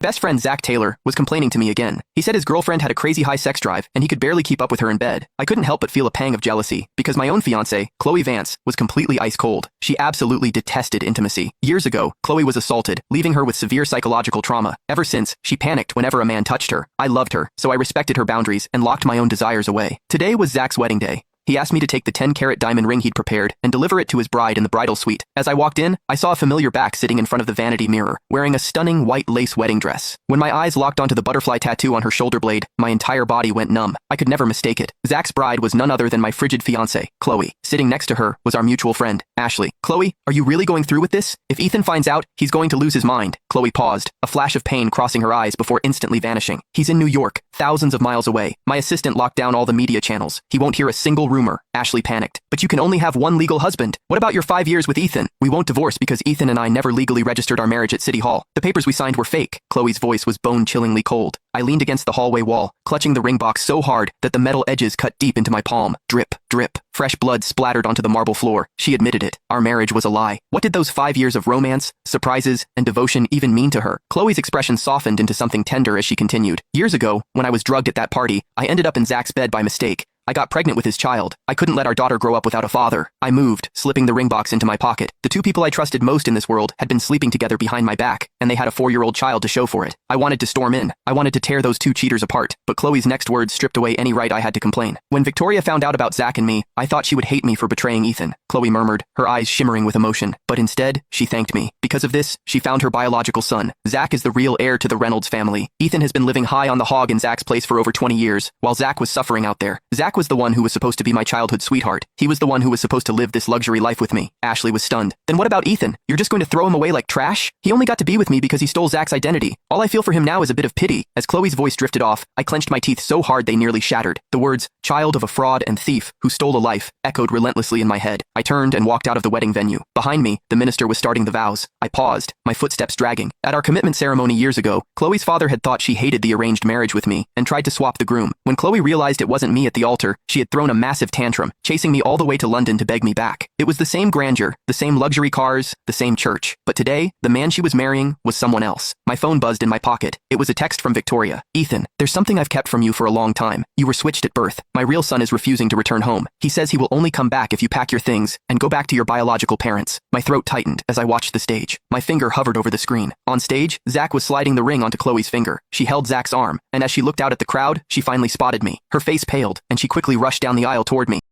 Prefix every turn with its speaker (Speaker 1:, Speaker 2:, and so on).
Speaker 1: Best friend Zach Taylor was complaining to me again. He said his girlfriend had a crazy high sex drive and he could barely keep up with her in bed. I couldn't help but feel a pang of jealousy because my own fiancée, Chloe Vance, was completely ice cold. She absolutely detested intimacy. Years ago, Chloe was assaulted, leaving her with severe psychological trauma. Ever since, she panicked whenever a man touched her. I loved her, so I respected her boundaries and locked my own desires away. Today was Zach's wedding day. He asked me to take the 10-carat diamond ring he'd prepared and deliver it to his bride in the bridal suite. As I walked in, I saw a familiar back sitting in front of the vanity mirror, wearing a stunning white lace wedding dress. When my eyes locked onto the butterfly tattoo on her shoulder blade, my entire body went numb. I could never mistake it. Zach's bride was none other than my frigid fiancée, Chloe. Sitting next to her was our mutual friend, Ashley. "Chloe, are you really going through with this? If Ethan finds out, he's going to lose his mind." Chloe paused, a flash of pain crossing her eyes before instantly vanishing. "He's in New York, thousands of miles away. My assistant locked down all the media channels. He won't hear a single rumor." Ashley panicked. "But you can only have one legal husband. What about your 5 years with Ethan?" "We won't divorce because Ethan and I never legally registered our marriage at City Hall. The papers we signed were fake." Chloe's voice was bone-chillingly cold. I leaned against the hallway wall, clutching the ring box so hard that the metal edges cut deep into my palm. Drip, drip. Fresh blood splattered onto the marble floor. She admitted it. Our marriage was a lie. What did those 5 years of romance, surprises, and devotion even mean to her? Chloe's expression softened into something tender as she continued. "Years ago, when I was drugged at that party, I ended up in Zach's bed by mistake. I got pregnant with his child. I couldn't let our daughter grow up without a father. I moved, slipping the ring box into my pocket. The two people I trusted most in this world had been sleeping together behind my back, and they had a 4-year-old child to show for it. I wanted to storm in. I wanted to tear those two cheaters apart, but Chloe's next words stripped away any right I had to complain. When Victoria found out about Zach and me, I thought she would hate me for betraying Ethan." Chloe murmured, her eyes shimmering with emotion. "But instead, she thanked me. Because of this, she found her biological son. Zach is the real heir to the Reynolds family. Ethan has been living high on the hog in Zach's place for over 20 years, while Zach was suffering out there. Zach was the one who was supposed to be my childhood sweetheart. He was the one who was supposed to live this luxury life with me." Ashley was stunned. "Then what about Ethan? You're just going to throw him away like trash? He only got to be with me because he stole Zach's identity. All I feel for him now is a bit of pity." As Chloe's voice drifted off, I clenched my teeth so hard they nearly shattered. The words, "child of a fraud and thief who stole a life," echoed relentlessly in my head. I turned and walked out of the wedding venue. Behind me, the minister was starting the vows. I paused, my footsteps dragging. At our commitment ceremony years ago, Chloe's father had thought she hated the arranged marriage with me and tried to swap the groom. When Chloe realized it wasn't me at the altar, she had thrown a massive tantrum, chasing me all the way to London to beg me back. It was the same grandeur, the same luxury cars, the same church. But today, the man she was marrying was someone else. My phone buzzed in my pocket. It was a text from Victoria. "Ethan, there's something I've kept from you for a long time. You were switched at birth. My real son is refusing to return home. He says he will only come back if you pack your things and go back to your biological parents." My throat tightened as I watched the stage. My finger hovered over the screen. On stage, Zach was sliding the ring onto Chloe's finger. She held Zach's arm, and as she looked out at the crowd, she finally spotted me. Her face paled, and she quickly rushed down the aisle toward me.